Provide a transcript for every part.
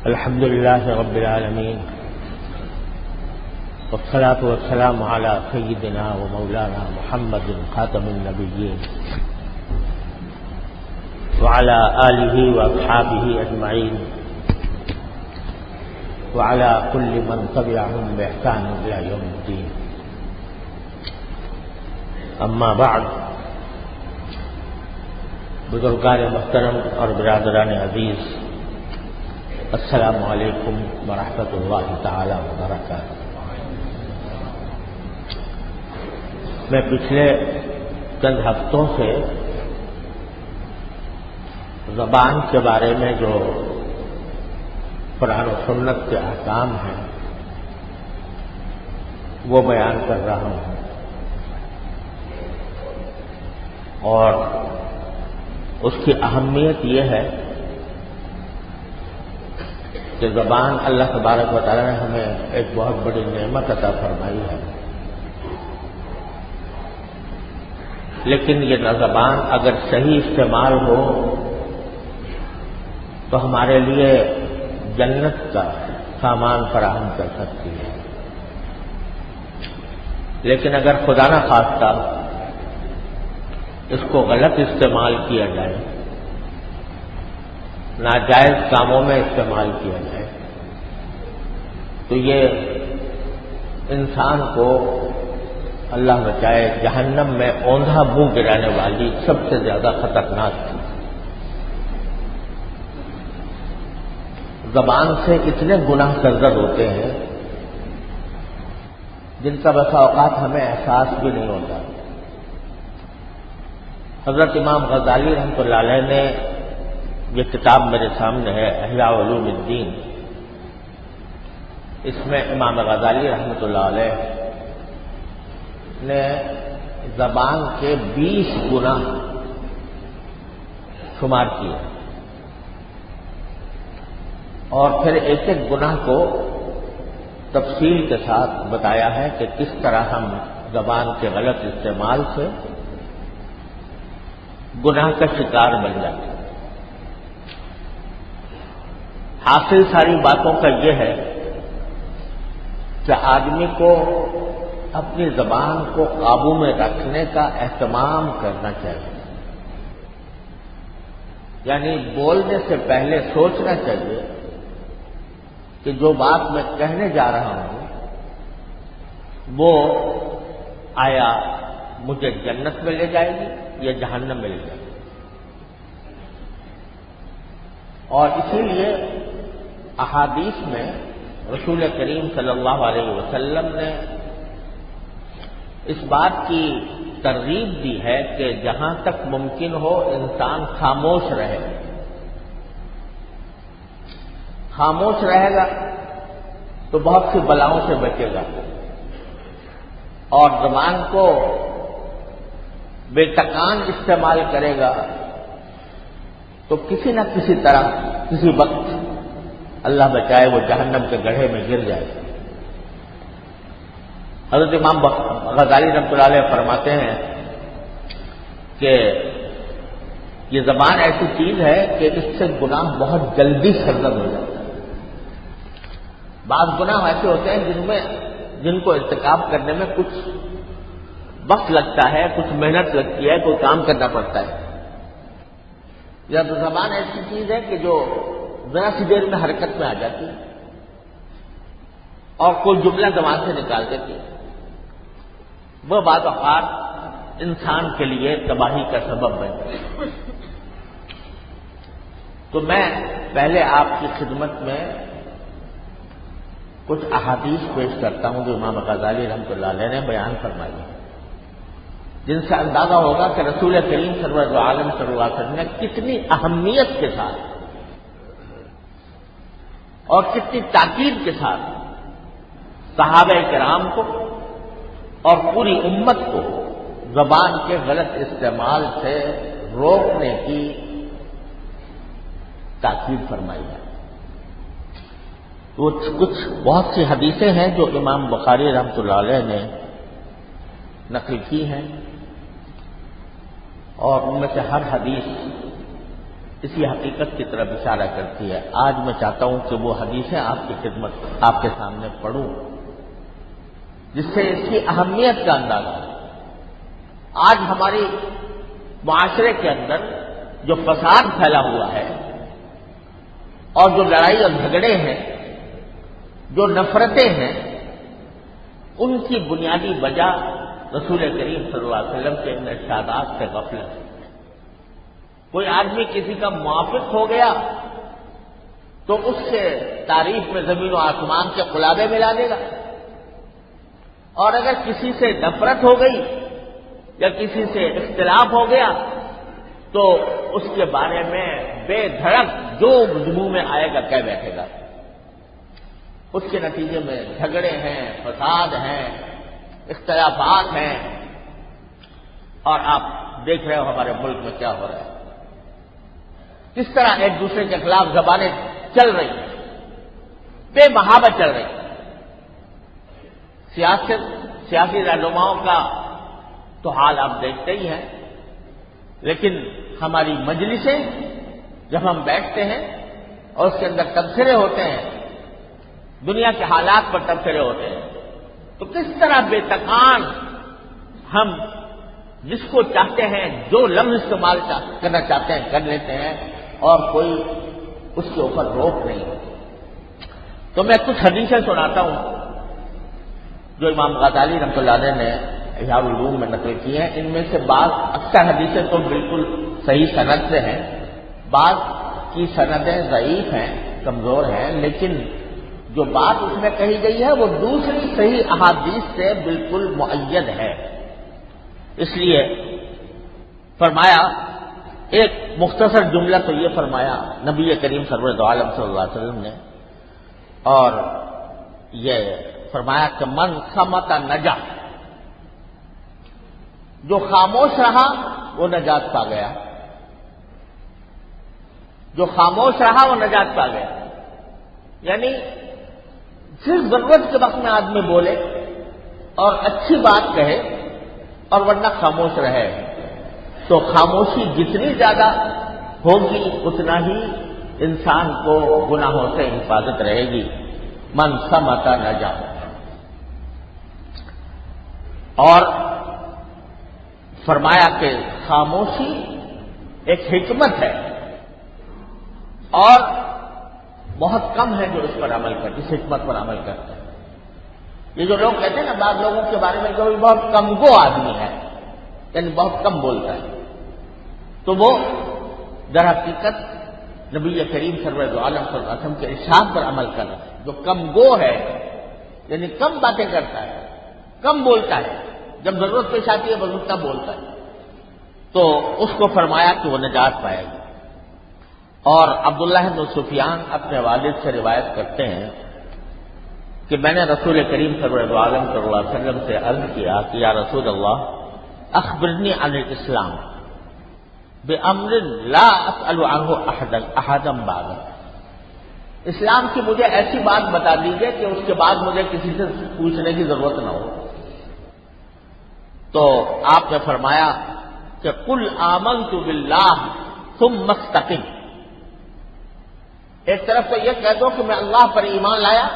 الحمد لله رب العالمين والصلاة والسلام على سيدنا ومولانا محمد خاتم النبيين وعلى آله وأصحابه أجمعين وعلى كل من تبعهم بإحسان إلى يوم الدين. أما بعد، بزرگان محترم اور برادران عزیز، السلام علیکم ورحمۃ اللہ تعالی وبرکاتہ۔ میں پچھلے چند ہفتوں سے زبان کے بارے میں جو قرآن و سنت کے احکام ہیں وہ بیان کر رہا ہوں، اور اس کی اہمیت یہ ہے کہ زبان اللہ تبارک و تعالی نے ہمیں ایک بہت بڑی نعمت عطا فرمائی ہے، لیکن یہ زبان اگر صحیح استعمال ہو تو ہمارے لیے جنت کا سامان فراہم کر سکتی ہے، لیکن اگر خدا نہ خواستہ اس کو غلط استعمال کیا جائے، ناجائز کاموں میں استعمال کیا جائے، تو یہ انسان کو اللہ بچائے جہنم میں اوندھا منہ گرانے والی سب سے زیادہ خطرناک تھی۔ زبان سے اتنے گناہ سرزد ہوتے ہیں جن کا بسا اوقات ہمیں احساس بھی نہیں ہوتا۔ حضرت امام غزالی رحمۃ اللہ علیہ نے یہ کتاب میرے سامنے ہے، احیاء علوم الدین، اس میں امام غزالی رحمۃ اللہ علیہ نے زبان کے 20 گناہ شمار کیے، اور پھر ایک ایک گناہ کو تفصیل کے ساتھ بتایا ہے کہ کس طرح ہم زبان کے غلط استعمال سے گناہ کا شکار بن جاتے ہیں۔ حاصل ساری باتوں کا یہ ہے کہ آدمی کو اپنی زبان کو قابو میں رکھنے کا اہتمام کرنا چاہیے، یعنی بولنے سے پہلے سوچنا چاہیے کہ جو بات میں کہنے جا رہا ہوں وہ آیا مجھے جنت میں لے جائے گی یا جہنم میں لے جائے گی۔ اور اسی لیے احادیث میں رسول کریم صلی اللہ علیہ وسلم نے اس بات کی ترغیب دی ہے کہ جہاں تک ممکن ہو انسان خاموش رہے۔ خاموش رہے گا تو بہت سی بلاؤں سے بچے گا، اور زبان کو بے تکان استعمال کرے گا تو کسی نہ کسی طرح کسی وقت اللہ بچائے وہ جہنم کے گڑھے میں گر جائے گا۔ حضرت امام غزالی رحمۃ اللہ علیہ فرماتے ہیں کہ یہ زبان ایسی چیز ہے کہ اس سے گناہ بہت جلدی سرزد ہو جاتا ہے۔ بعض گناہ ایسے ہوتے ہیں جن کو ارتکاب کرنے میں کچھ وقت لگتا ہے، کچھ محنت لگتی ہے، کوئی کام کرنا پڑتا ہے، یا تو زبان ایسی چیز ہے کہ جو ذرا سی دیر میں حرکت میں آ جاتی ہے اور کوئی جملہ زبان سے نکال دیتی ہے، وہ بعض اوقات انسان کے لیے تباہی کا سبب بنتی ہے۔ تو میں پہلے آپ کی خدمت میں کچھ احادیث پیش کرتا ہوں جو امام غزالی رحمۃ اللہ علیہ نے بیان فرمائی ہے، جن سے اندازہ ہوگا کہ رسول کریم سرور عالم صلی اللہ علیہ وسلم نے کتنی اہمیت کے ساتھ اور کتنی تاکید کے ساتھ صحابہ کرام کو اور پوری امت کو زبان کے غلط استعمال سے روکنے کی تاکید فرمائی ہے۔ وہ کچھ بہت سی حدیثیں ہیں جو امام بخاری رحمۃ اللہ علیہ نے نقل کی ہیں، اور ان میں سے ہر حدیث اسی حقیقت کی طرف اشارہ کرتی ہے۔ آج میں چاہتا ہوں کہ وہ حدیثیں آپ کی خدمت آپ کے سامنے پڑھوں جس سے اس کی اہمیت کا اندازہ ہو۔ آج ہماری معاشرے کے اندر جو فساد پھیلا ہوا ہے اور جو لڑائی اور جھگڑے ہیں، جو نفرتیں ہیں، ان کی بنیادی وجہ رسول کریم صلی اللہ علیہ وسلم کے ان ارشادات سے غفلت ہے۔ کوئی آدمی کسی کا موافق ہو گیا تو اس سے تعریف میں زمین و آسمان کے قلابے ملا دے گا، اور اگر کسی سے نفرت ہو گئی یا کسی سے اختلاف ہو گیا تو اس کے بارے میں بے دھڑک جو منہ میں آئے گا کہہ بیٹھے گا۔ اس کے نتیجے میں جھگڑے ہیں، فساد ہیں، اختلافات ہیں، اور آپ دیکھ رہے ہو ہمارے ملک میں کیا ہو رہا ہے، کس طرح ایک دوسرے کے خلاف زبانیں چل رہی ہیں، بے محابت چل رہی ہیں۔ سیاسی رہنماؤں کا تو حال آپ دیکھتے ہی ہیں، لیکن ہماری مجلسیں جب ہم بیٹھتے ہیں اور اس کے اندر تبصرے ہوتے ہیں، دنیا کے حالات پر تبصرے ہوتے ہیں، تو کس طرح بے تکان ہم جس کو چاہتے ہیں، جو لفظ استعمال کرنا چاہتے ہیں کر لیتے ہیں، اور کوئی اس کے اوپر روک نہیں ہوتی۔ تو میں کچھ حدیثیں سناتا ہوں جو امام غزالی رحمۃ اللہ علیہ نے احیاء العلوم میں نقل کی ہیں۔ ان میں سے بعض اکثر حدیثیں تو بالکل صحیح سند سے ہیں، بعض کی سندیں ضعیف ہیں، کمزور ہیں، لیکن جو بات اس میں کہی گئی ہے وہ دوسری صحیح احادیث سے بالکل مؤید ہے۔ اس لیے فرمایا، ایک مختصر جملہ تو یہ فرمایا نبی کریم سرور دو عالم صلی اللہ علیہ وسلم نے، اور یہ فرمایا کہ من صمت نجا، جو خاموش رہا وہ نجات پا گیا، جو خاموش رہا وہ نجات پا گیا۔ یعنی صرف ضرورت کے وقت میں آدمی بولے اور اچھی بات کہے اور ورنہ خاموش رہے، تو خاموشی جتنی زیادہ ہوگی اتنا ہی انسان کو گناہوں سے حفاظت رہے گی۔ من صمت نجا۔ اور فرمایا کہ خاموشی ایک حکمت ہے، اور بہت کم ہے جو اس پر عمل کرتے، اس حکمت پر عمل کرتے ہیں۔ یہ جو لوگ کہتے ہیں نا بعض لوگوں کے بارے میں کہ وہ بہت کم گو آدمی ہے، یعنی بہت کم بولتا ہے، تو وہ در حقیقت نبی کریم سرور دو عالم صلی اللہ علیہ وسلم کے ارشاد پر عمل کر رہا ہے۔ جو کم گو ہے یعنی کم باتیں کرتا ہے، کم بولتا ہے، جب ضرورت پیش آتی ہے بس اتنا بولتا ہے، تو اس کو فرمایا کہ وہ نجات پائے گا۔ اور عبداللہ بن سفیان اپنے والد سے روایت کرتے ہیں کہ میں نے رسول کریم صلی اللہ علیہ وسلم سے عرض کیا کہ یا رسول اللہ اخبرنی عن الاسلام بامر لا اسأل عنہ احدا بعد، اسلام کی مجھے ایسی بات بتا دیجیے کہ اس کے بعد مجھے کسی سے پوچھنے کی ضرورت نہ ہو۔ تو آپ نے فرمایا کہ قل آمنت باللہ ثم استقم، ایک طرف تو یہ کہہ دو کہ میں اللہ پر ایمان لایا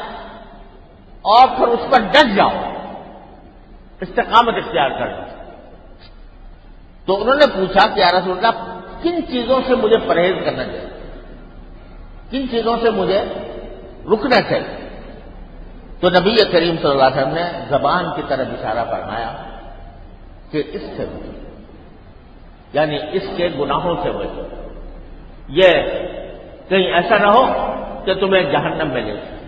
اور پھر اس پر ڈٹ جاؤ، استقامت اختیار کر لو۔ تو انہوں نے پوچھا کہ یا رسول اللہ کن چیزوں سے مجھے پرہیز کرنا چاہیے، کن چیزوں سے مجھے رکنا چاہیے؟ تو نبی کریم صلی اللہ علیہ وسلم نے زبان کی طرف اشارہ فرمایا کہ اس سے بچو، یعنی اس کے گناہوں سے بچو، یہ کہیں ایسا نہ ہو کہ تمہیں جہنم میں لے جائے۔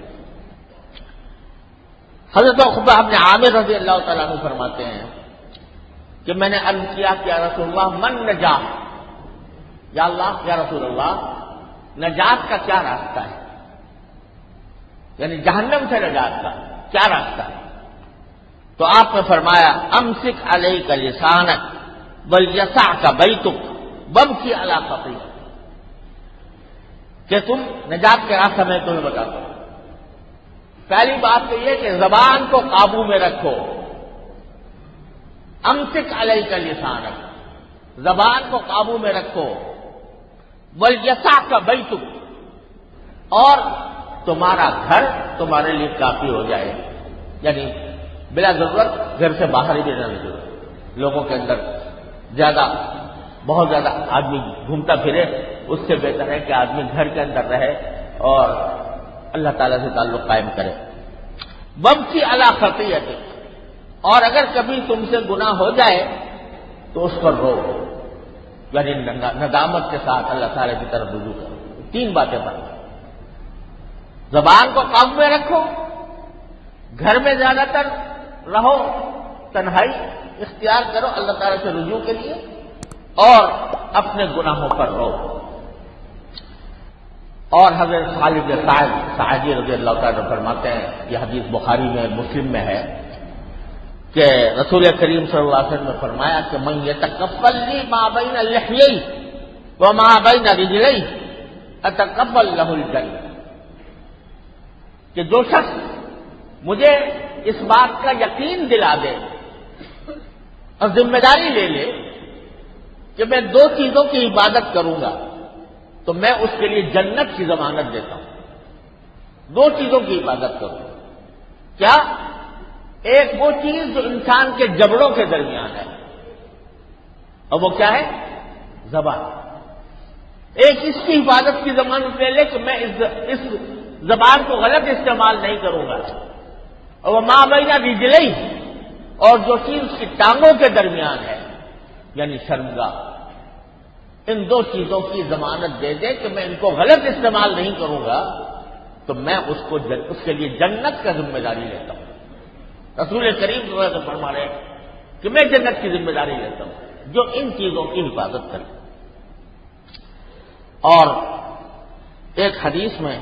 حضرت عقبہ بن عامر رضی اللہ تعالیٰ عنہ فرماتے ہیں کہ میں نے عرض کیا کہ یا رسول اللہ من نجا، یا اللہ یا رسول اللہ نجات کا کیا راستہ ہے، یعنی جہنم سے نجات کا کیا راستہ ہے؟ تو آپ نے فرمایا امسک علیک لسانک ولیسعک بیتک وابکی علی خطیئتک، کہ تم نجات کے راستہ میں تمہیں بتاتا ہوں۔ پہلی بات تو یہ کہ زبان کو قابو میں رکھو، امسک علیک لسانک، زبان کو قابو میں رکھو، وَلْيَسَعْكَ بَيْتُكَ، اور تمہارا گھر تمہارے لیے کافی ہو جائے، یعنی بلا ضرورت گھر سے باہر ہی نہ نکلو۔ لوگوں کے اندر بہت زیادہ آدمی گھومتا پھرے، اس سے بہتر ہے کہ آدمی گھر کے اندر رہے اور اللہ تعالیٰ سے تعلق قائم کرے۔ وَابْكِ عَلَىٰ خَطِيئَتِكَ، اور اگر کبھی تم سے گناہ ہو جائے تو اس پر رو، یعنی ندامت کے ساتھ اللہ تعالیٰ کی طرف رجوع کرو۔ 3 باتیں بتائیں، زبان کو قابو میں رکھو، گھر میں زیادہ تر رہو، تنہائی اختیار کرو اللہ تعالیٰ سے رجوع کے لیے، اور اپنے گناہوں پر رو۔ اور حضرت خالد سعدی رضی اللہ تعالیٰ فرماتے ہیں، یہ حدیث بخاری میں مسلم میں ہے، کہ رسول کریم صلی اللہ علیہ وسلم نے فرمایا کہ من یتکفل لی ما بین لحییہ وما بین رجلیہ اتقبل لہ الجنہ، کہ جو شخص مجھے اس بات کا یقین دلا دے اور ذمہ داری لے لے کہ میں 2 چیزوں کی عبادت کروں گا تو میں اس کے لیے جنت کی ضمانت دیتا ہوں۔ 2 چیزوں کی عبادت کروں گا، کیا؟ ایک وہ چیز جو انسان کے جبڑوں کے درمیان ہے، اور وہ کیا ہے؟ زبان۔ ایک اس کی حفاظت کی ضمانت لے لے کہ میں اس زبان کو غلط استعمال نہیں کروں گا، اور وہ ما بین رجلیہ، اور جو چیز اس کی ٹانگوں کے درمیان ہے یعنی شرمگاہ، ان 2 چیزوں کی ضمانت دے دے کہ میں ان کو غلط استعمال نہیں کروں گا تو میں اس کے لیے جنت کا ذمہ داری لیتا ہوں۔ رسول کریم صلی اللہ علیہ وسلم فرما رہے ہیں کہ میں جنت کی ذمہ داری لیتا ہوں جو ان چیزوں کی حفاظت کرے۔ اور ایک حدیث میں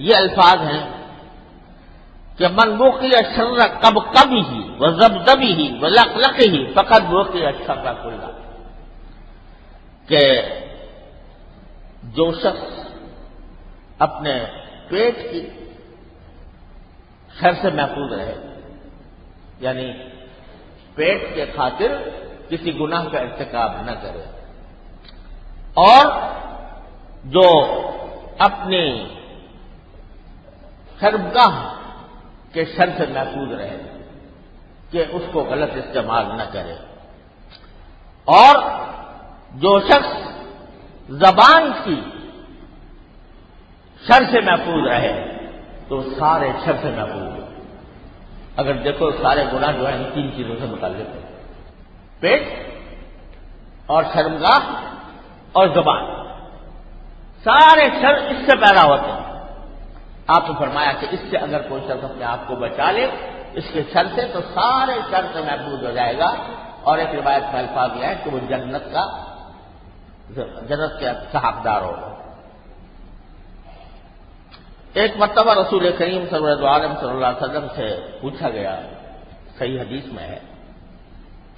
یہ الفاظ ہیں کہ من وقی الشر قبقبہ وذبذبہ ولقلقہ فقد وقی الشر کلہ، کہ جو شخص اپنے پیٹ کی شر سے محفوظ رہے، یعنی پیٹ کے خاطر کسی گناہ کا ارتکاب نہ کرے، اور جو اپنی شرمگاہ کے شر سے محفوظ رہے کہ اس کو غلط استعمال نہ کرے، اور جو شخص زبان کی شر سے محفوظ رہے تو سارے شر سے محفوظ ہو۔ اگر دیکھو سارے گناہ جو ہیں ان 3 چیزوں سے متعلق ہیں، پیٹ اور شرمگاہ اور زبان، سارے شر اس سے پیدا ہوتے ہیں۔ آپ نے فرمایا کہ اس سے اگر کوئی شخص اپنے آپ کو بچا لے اس کے شر سے تو سارے شر سے محفوظ ہو جائے گا، اور ایک روایت میں الفاظ یہ ہے کہ وہ جنت کا حقدار ہوگا۔ ایک مرتبہ رسول کریم صلی اللہ علیہ وسلم سے پوچھا گیا، صحیح حدیث میں ہے،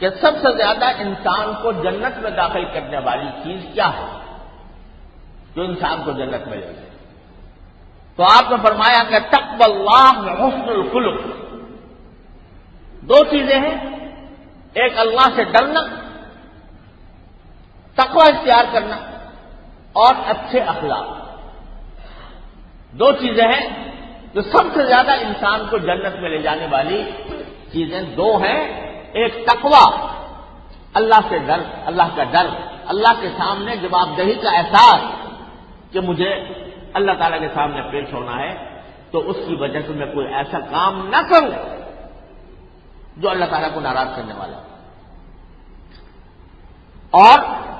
کہ سب سے زیادہ انسان کو جنت میں داخل کرنے والی چیز کیا ہے جو انسان کو جنت میں لے جائے؟ تو آپ نے فرمایا کہ تقوی اللہ حسن الخلق۔ 2 چیزیں ہیں، ایک اللہ سے ڈرنا، تقوی اختیار کرنا، اور اچھے اخلاق۔ 2 چیزیں ہیں جو سب سے زیادہ انسان کو جنت میں لے جانے والی چیزیں 2 ہیں، ایک تقوی، اللہ سے ڈر، اللہ کا ڈر، اللہ کے سامنے جواب دہی کا احساس کہ مجھے اللہ تعالیٰ کے سامنے پیش ہونا ہے، تو اس کی وجہ سے میں کوئی ایسا کام نہ کروں جو اللہ تعالیٰ کو ناراض کرنے والا ہے۔ اور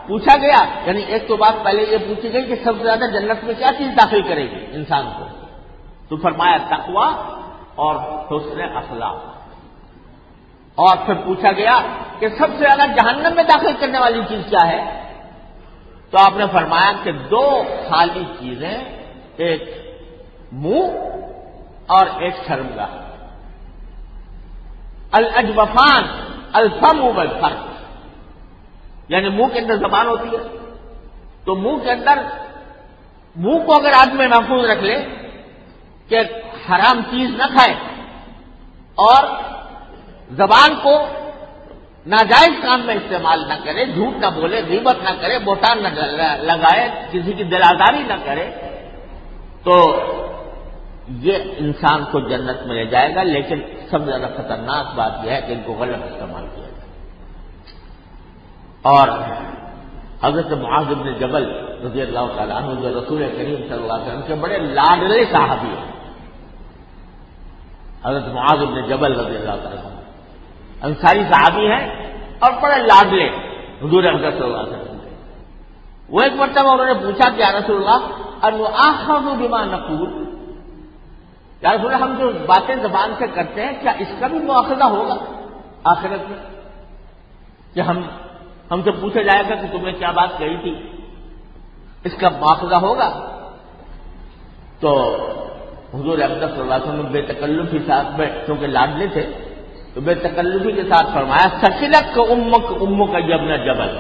پوچھا گیا، یعنی ایک تو بات پہلے یہ پوچھی گئی کہ سب سے زیادہ جنت میں کیا چیز داخل کرے گی انسان کو، تو فرمایا تقوی اور حسن اخلاق۔ اور پھر پوچھا گیا کہ سب سے زیادہ جہنم میں داخل کرنے والی چیز کیا ہے، تو آپ نے فرمایا کہ 2 خالی چیزیں، ایک منہ اور ایک شرمگاہ، الاجوفان الفم والفرج، یعنی منہ کے اندر زبان ہوتی ہے، تو منہ کے اندر، منہ کو اگر آدمی محفوظ رکھ لے کہ حرام چیز نہ کھائے، اور زبان کو ناجائز کام میں استعمال نہ کرے، جھوٹ نہ بولے، غیبت نہ کرے، بہتان نہ لگائے، کسی کی دل آزاری نہ کرے، تو یہ انسان کو جنت میں لے جائے گا. لیکن سب سے زیادہ خطرناک بات یہ ہے کہ ان کو غلط استعمال کیا جائے. اور حضرت معاذ بن جبل رضی اللہ تعالیٰ عنہ جو رسول کریم صلی اللہ علیہ وسلم کے بڑے لاڈلے صحابی ہیں، حضرت معاذ بن جبل رضی اللہ تعالیٰ عنہ انصاری صحابی ہیں اور بڑے لاڈلے حضور اکرم صلی اللہ علیہ وسلم کے. وہ ایک مرتبہ انہوں نے پوچھا کہ یا رسول اللہ انؤاخذ بما نقول، یا رسول اللہ ہم جو باتیں زبان سے کرتے ہیں کیا اس کا بھی مواخذہ ہوگا آخرت میں؟ کہ ہم سے پوچھا جائے گا کہ تم نے کیا بات کہی تھی، اس کا مواخذہ ہوگا؟ تو حضور اکرم صلی اللہ علیہ وسلم بے تکلفی ساتھ میں، چونکہ لاڈلے تھے تو بے تکلفی کے ساتھ فرمایا سکلت کا امک ابن جبل،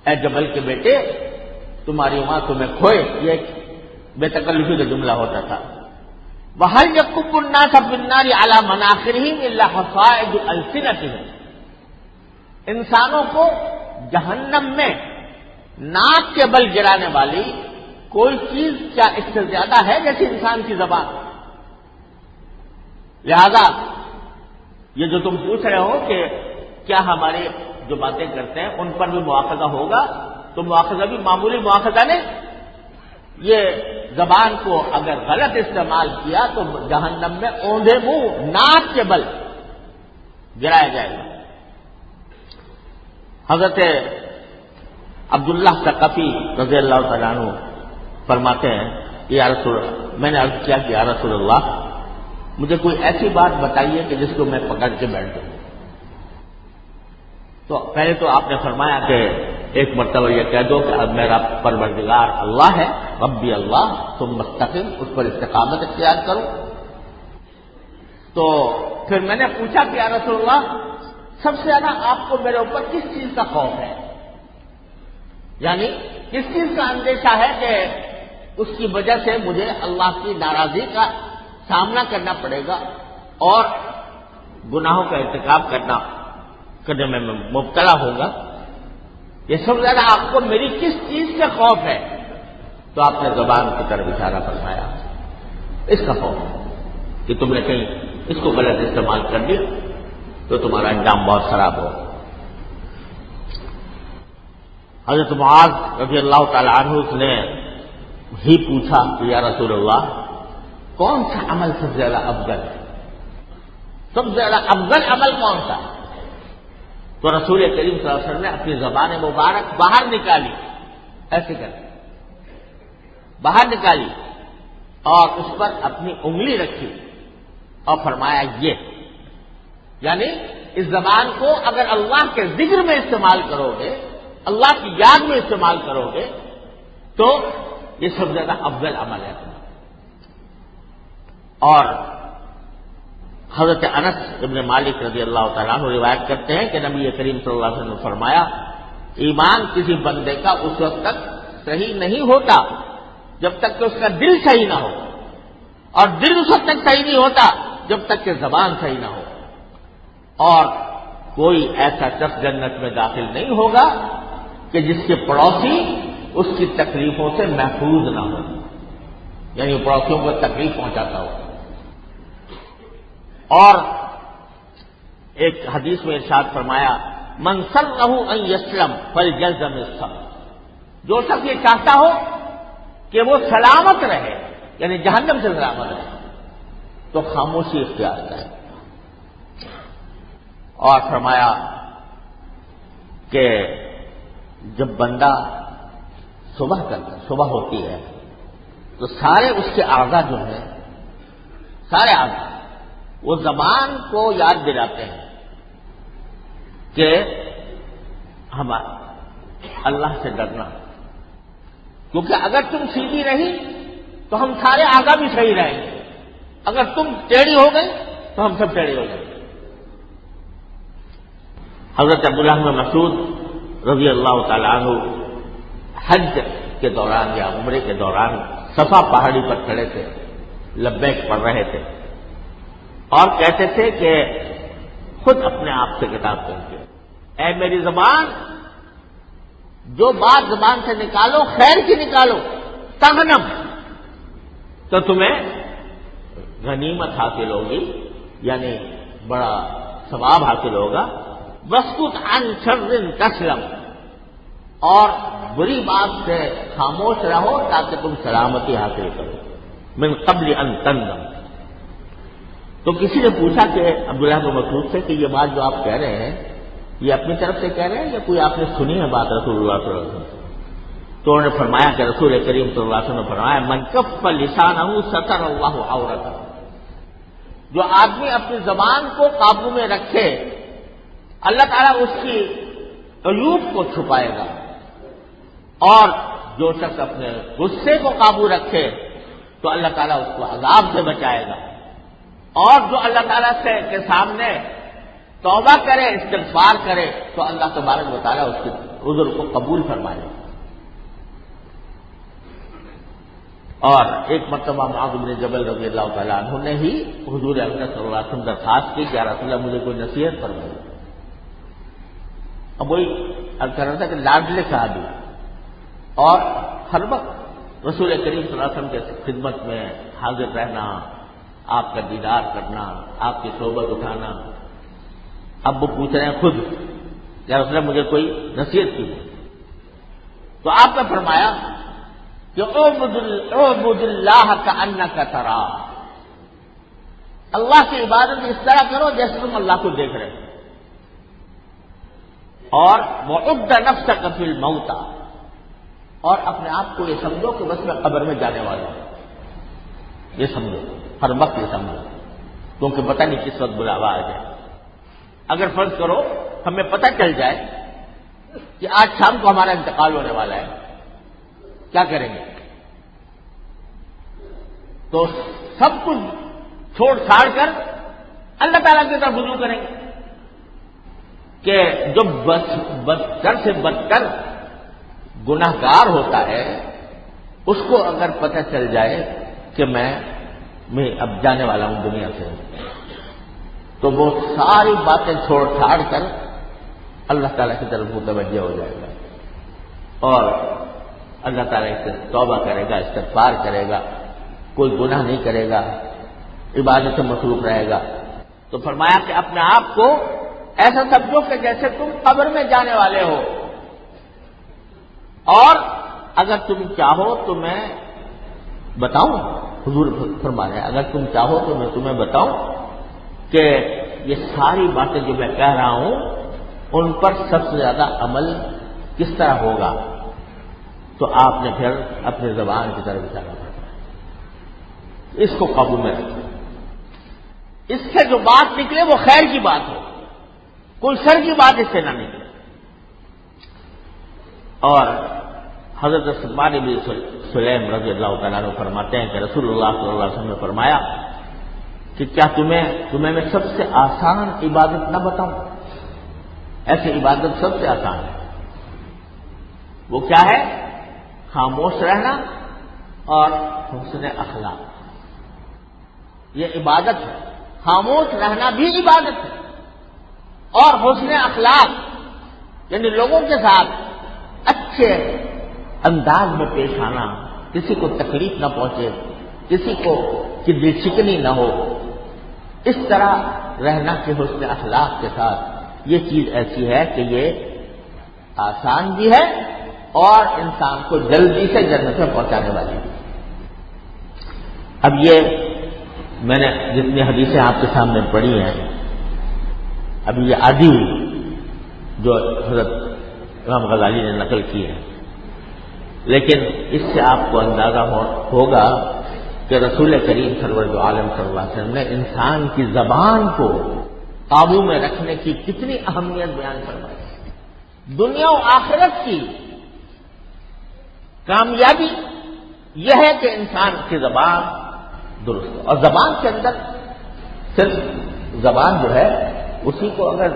اے جبل کے بیٹے تمہاری ماں تمہیں کھوئے. یہ بے تکلفی کا جملہ ہوتا تھا. وَهَلْ يَكُبُّ النَّاسَ فِي النَّارِ عَلَى مَنَاخِرِهِمْ إِلَّا حَصَائِدُ أَلْسِنَتِهِمْ، انسانوں کو جہنم میں ناک کے بل گرانے والی کوئی چیز کیا اس سے زیادہ ہے جیسے انسان کی زبان؟ لہذا یہ جو تم پوچھ رہے ہو کہ کیا ہماری جو باتیں کرتے ہیں ان پر بھی مواخذہ ہوگا، تو مواخذہ بھی معمولی مواخذہ نہیں. یہ زبان کو اگر غلط استعمال کیا تو جہنم میں اوندھے منہ ناک کے بل گرایا جائے گا. حضرت عبداللہ ثقفی رضی اللہ تعالیٰ عنہ فرماتے ہیں کہ یا رسول اللہ، میں نے عرض کیا کہ یا رسول اللہ مجھے کوئی ایسی بات بتائیے کہ جس کو میں پکڑ کے بیٹھ جاؤں. تو پہلے تو آپ نے فرمایا کہ ایک مرتبہ یہ کہہ دو کہ اب میرا پروردگار اللہ ہے، ربی اللہ، تم مستقیم، اس پر استقامت اختیار کرو. تو پھر میں نے پوچھا کہ یا رسول اللہ سب سے زیادہ آپ کو میرے اوپر کس چیز کا خوف ہے، یعنی کس چیز کا اندیشہ ہے کہ اس کی وجہ سے مجھے اللہ کی ناراضی کا سامنا کرنا پڑے گا اور گناہوں کا ارتکاب کرنے میں مبتلا ہوگا. یہ سب سے زیادہ آپ کو میری کس چیز سے خوف ہے؟ تو آپ نے زبان کی طرف اشارہ فرمایا، اس کا خوف کہ تم نے کہیں اس کو غلط استعمال کر لیا تو تمہارا انجام بہت خراب ہو. حضرت معاذ رضی اللہ تعالی عنہ نے ہی پوچھا کہ یا رسول اللہ کون سا عمل سب سے زیادہ افضل ہے، سب سے زیادہ افضل عمل کون سا؟ تو رسول کریم صلی اللہ علیہ وسلم نے اپنی زبان مبارک باہر نکالی، ایسے کر باہر نکالی اور اس پر اپنی انگلی رکھی اور فرمایا یہ، یعنی اس زبان کو اگر اللہ کے ذکر میں استعمال کرو گے، اللہ کی یاد میں استعمال کرو گے تو یہ سب سے زیادہ افضل عمل ہے. اور حضرت انس ابن مالک رضی اللہ تعالیٰ عنہ روایت کرتے ہیں کہ نبی کریم صلی اللہ علیہ وسلم نے فرمایا ایمان کسی بندے کا اس وقت تک صحیح نہیں ہوتا جب تک کہ اس کا دل صحیح نہ ہو، اور دل اس وقت تک صحیح نہیں ہوتا جب تک کہ زبان صحیح نہ ہو. اور کوئی ایسا شخص جنت میں داخل نہیں ہوگا کہ جس کے پڑوسی اس کی تکلیفوں سے محفوظ نہ ہو، یعنی پڑوسیوں کو تکلیف پہنچاتا ہو. اور ایک حدیث میں ارشاد فرمایا من سرہ ان یسلم فلیلزم الصبر، جو شخص یہ چاہتا ہو کہ وہ سلامت رہے، یعنی جہنم سے سلامت رہے، تو خاموشی اختیار کرے. اور فرمایا کہ جب بندہ صبح ہوتی ہے تو سارے اس کے اعضاء جو ہیں، سارے اعضاء وہ زبان کو یاد دلاتے ہیں کہ ہم اللہ سے ڈرنا، کیونکہ اگر تم سیدھی رہی تو ہم سارے اعضاء بھی صحیح رہیں گے، اگر تم ٹیڑھی ہو گئی تو ہم سب ٹیڑھی ہو جائیں گے. حضرت عبداللہ بن مسعود رضی اللہ تعالیٰ عنہ حج کے دوران یا عمرے کے دوران صفا پہاڑی پر کھڑے تھے، لبیک پڑھ رہے تھے اور کہتے تھے کہ خود اپنے آپ سے خطاب کر کے، اے میری زبان، جو بات زبان سے نکالو خیر کی نکالو، تغنم، تو تمہیں غنیمت حاصل ہوگی، یعنی بڑا ثواب حاصل ہوگا۔ واسکت عن شر تسلم، اور بری بات سے خاموش رہو تاکہ تم سلامتی حاصل کرو، من قبل ان تندم۔ تو کسی نے پوچھا کہ عبداللہ بن مسعود سے کہ یہ بات جو آپ کہہ رہے ہیں یہ اپنی طرف سے کہہ رہے ہیں یا کوئی آپ نے سنی ہے بات رسول اللہ صلی اللہ علیہ وسلم سے؟ تو انہوں نے فرمایا کہ رسول کریم صلی اللہ علیہ وسلم نے فرمایا، من کف لسانہ ستر اللہ عورتہ، جو آدمی اپنی زبان کو قابو میں رکھے اللہ تعالیٰ اس کی عیوب کو چھپائے گا، اور جو شخص اپنے غصے کو قابو رکھے تو اللہ تعالیٰ اس کو عذاب سے بچائے گا، اور جو اللہ تعالیٰ سے کے سامنے توبہ کرے، استغفار کرے تو اللہ تبارک و تعالیٰ اس کے عذر کو قبول فرمائے گا۔ اور ایک مرتبہ معاذ بن جبل رضی اللہ تعالیٰ عنہ نے ہی حضور اکرم صلی اللہ علیہ وسلم درخواست کی کہ یا رسول اللہ مجھے کوئی نصیحت فرمائے۔ اب وہی عرض کر رہا تھا کہ لاڈلے صحابی اور ہر وقت رسول کریم صلی اللہ علیہ وسلم کے خدمت میں حاضر رہنا، آپ کا دیدار کرنا، آپ کی صحبت اٹھانا، اب وہ پوچھ رہے ہیں خود یا رسول اللہ مجھے کوئی نصیحت کی، تو آپ نے فرمایا کہ اعبد اللہ کأنک تراہ، اللہ کی عبادت اس طرح کرو جیسے تم اللہ کو دیکھ رہے ہو، اور وعد نفسک فی الموت، اور اپنے آپ کو یہ سمجھو کہ بس میں قبر میں جانے والا ہوں، یہ سمجھو، ہر وقت یہ سمجھو، کیونکہ پتہ نہیں کس وقت بلاوا آ جائے۔ اگر فرض کرو ہمیں پتہ چل جائے کہ آج شام کو ہمارا انتقال ہونے والا ہے، کیا کریں گے؟ تو سب کچھ چھوڑ چھاڑ کر اللہ تعالیٰ کی طرف رجوع کریں گے کہ جو بدتر سے بدتر گناہ گار ہوتا ہے اس کو اگر پتہ چل جائے کہ میں اب جانے والا ہوں دنیا سے، تو وہ ساری باتیں چھوڑ چھاڑ کر اللہ تعالیٰ کی طرف متوجہ ہو جائے گا، اور اللہ تعالیٰ سے توبہ کرے گا، استغفار کرے گا، کوئی گناہ نہیں کرے گا، عبادت سے مصروف رہے گا۔ تو فرمایا کہ اپنے آپ کو ایسا سمجھو کہ جیسے تم قبر میں جانے والے ہو، اور اگر تم چاہو تو میں بتاؤں، حضور فرما رہے ہیں اگر تم چاہو تو میں تمہیں بتاؤں کہ یہ ساری باتیں جو میں کہہ رہا ہوں ان پر سب سے زیادہ عمل کس طرح ہوگا، تو آپ نے پھر اپنی زبان کی طرف اشارہ کرنا، اس کو قابو میں رکھیں، اس سے جو بات نکلے وہ خیر کی بات ہو، کوئی شر کی بات اس سے نہ نکلے۔ اور حضرت سلمان بن سلیم رضی اللہ تعالیٰ عنہ فرماتے ہیں کہ رسول اللہ صلی اللہ علیہ وسلم نے فرمایا کہ کیا تمہیں میں سب سے آسان عبادت نہ بتاؤں؟ ایسی عبادت سب سے آسان ہے، وہ کیا ہے؟ خاموش رہنا اور حسن اخلاق، یہ عبادت ہے، خاموش رہنا بھی عبادت ہے، اور حسن اخلاق یعنی لوگوں کے ساتھ اچھے انداز میں پیش آنا، کسی کو تکلیف نہ پہنچے، کسی کو دل شکنی نہ ہو، اس طرح رہنا کہ حسن اخلاق کے ساتھ، یہ چیز ایسی ہے کہ یہ آسان بھی ہے اور انسان کو جلدی سے جنت میں پہنچانے والی ہے۔ اب یہ میں نے جتنی حدیثیں آپ کے سامنے پڑھی ہیں ابھی یہ آدھی ہوئی جو حضرت امام غزالی نے نقل کی ہے، لیکن اس سے آپ کو اندازہ ہوگا کہ رسول کریم سرور دو عالم صلی اللہ علیہ وسلم نے انسان کی زبان کو قابو میں رکھنے کی کتنی اہمیت بیان فرمائی۔ دنیا و آخرت کی کامیابی یہ ہے کہ انسان کی زبان درست ہو، اور زبان کے اندر صرف زبان جو ہے اسی کو اگر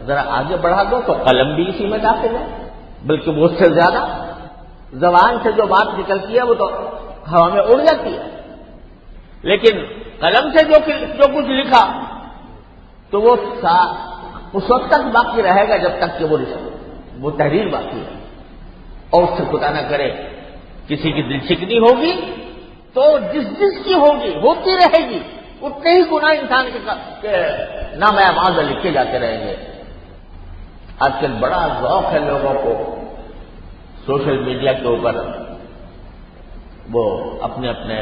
ذرا آگے بڑھا دو تو قلم بھی اسی میں داخل ہے، بلکہ وہ اس سے زیادہ زبان سے جو بات نکلتی ہے وہ تو ہوا میں اڑ جاتی ہے، لیکن قلم سے جو کچھ لکھا تو وہ اس وقت تک باقی رہے گا جب تک کہ وہ تحریر باقی ہے، اور اس سے خدا نہ کرے کسی کی دل شکنی ہوگی تو جس کی ہوگی ہوتی رہے گی، اتنے ہی گناہ انسان کے نام اعمال میں لکھے جاتے رہیں گے۔ آج کل بڑا ذوق ہے لوگوں کو سوشل میڈیا کے اوپر وہ اپنے اپنے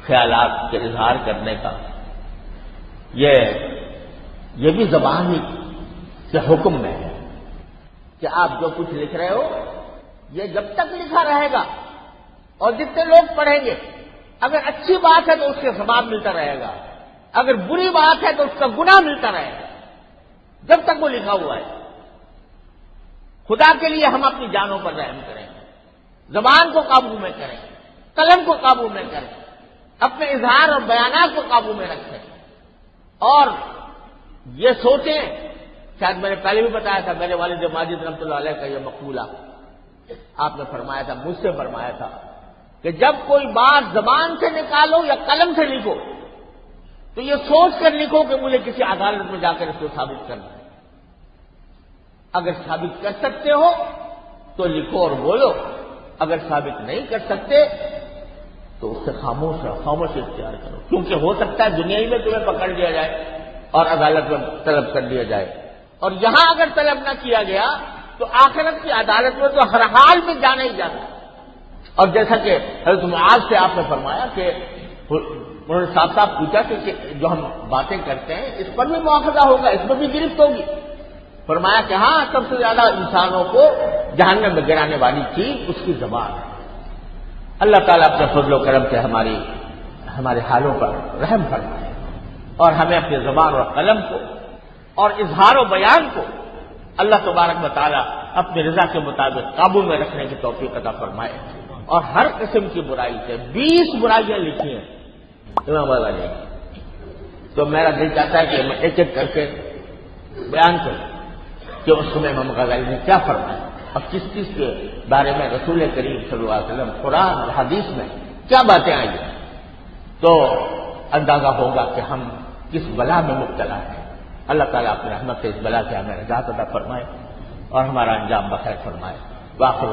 خیالات کے اظہار کرنے کا۔ یہ بھی زبان ہی کے حکم میں ہے کہ آپ جو کچھ لکھ رہے ہو یہ جب تک لکھا رہے گا اور جتنے لوگ پڑھیں گے، اگر اچھی بات ہے تو اس کے ثواب ملتا رہے گا، اگر بری بات ہے تو اس کا گناہ ملتا رہے گا، جب تک وہ لکھا ہوا ہے۔ خدا کے لیے ہم اپنی جانوں پر رحم کریں، زبان کو قابو میں کریں، قلم کو قابو میں کریں، اپنے اظہار اور بیانات کو قابو میں رکھیں، اور یہ سوچیں، شاید میں نے پہلے بھی بتایا تھا، میرے والد ماجد رحمۃ اللہ علیہ کا یہ مقولہ آپ نے فرمایا تھا، مجھ سے فرمایا تھا کہ جب کوئی بات زبان سے نکالو یا قلم سے لکھو تو یہ سوچ کر لکھو کہ مجھے کسی عدالت میں جا کر اس کو ثابت کرنا ہے۔ اگر ثابت کر سکتے ہو تو لکھو اور بولو، اگر ثابت نہیں کر سکتے تو اس سے خاموشی اختیار کرو، کیونکہ ہو سکتا ہے دنیا ہی میں تمہیں پکڑ لیا جائے اور عدالت میں طلب کر لیا جائے، اور یہاں اگر طلب نہ کیا گیا تو آخرت کی عدالت میں تو ہر حال میں جانا ہی جانا۔ اور جیسا کہ حضرت معاذ سے آپ نے فرمایا کہ انہوں نے صاف صاف پوچھا کہ جو ہم باتیں کرتے ہیں اس پر بھی مواخذہ ہوگا، اس میں بھی گرفت ہوگی؟ فرمایا کہ ہاں، سب سے زیادہ انسانوں کو جہنم میں گرانے والی چیز اس کی زبان ہے۔ اللہ تعالیٰ اپنے فضل و کرم سے ہمارے حالوں پر رحم فرمائے اور ہمیں اپنی زبان اور قلم کو اور اظہار و بیان کو اللہ تبارک و تعالیٰ اپنی رضا کے مطابق قابو میں رکھنے کی توفیق عطا فرمائے، اور ہر قسم کی برائی سے 20 برائیاں لکھی ہیں امام غزالی نے، تو میرا دل چاہتا ہے کہ میں ایک ایک کر کے بیان کروں کہ اس میں امام غزالی نے کیا فرمایا اور کس چیز کے بارے میں رسول کریم صلی اللہ علیہ وسلم قرآن اور حدیث میں کیا باتیں آئی ہیں، تو اندازہ ہوگا کہ ہم کس بلا میں مبتلا ہیں۔ اللہ تعالیٰ اپنے رحمت سے اس بلا سے ہمیں نجات عطا فرمائے اور ہمارا انجام بخیر فرمائے۔ وآخر